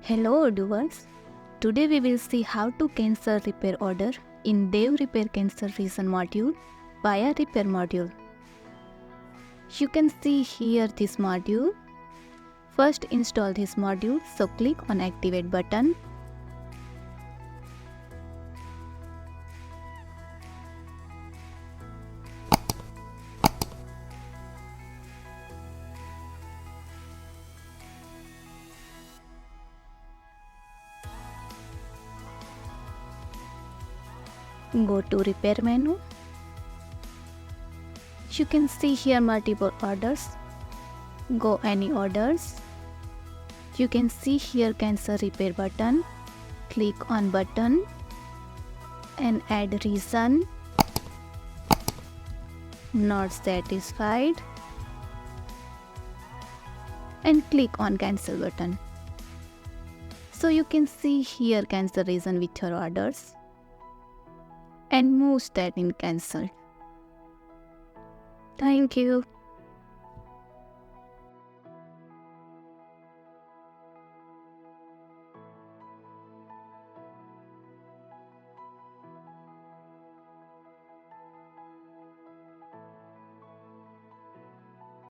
Hello Odoovers. Today we will see how to cancel repair order in Dev Repair Cancellation module via repair module. You can see here this module. First install this module, so click on activate button. Go to repair menu. You can see here multiple orders. Go any orders. You can see here cancel repair button. Click on button and add reason. Not satisfied. And click on cancel button. So you can see here cancel reason with your orders and move that in cancelled. Thank you.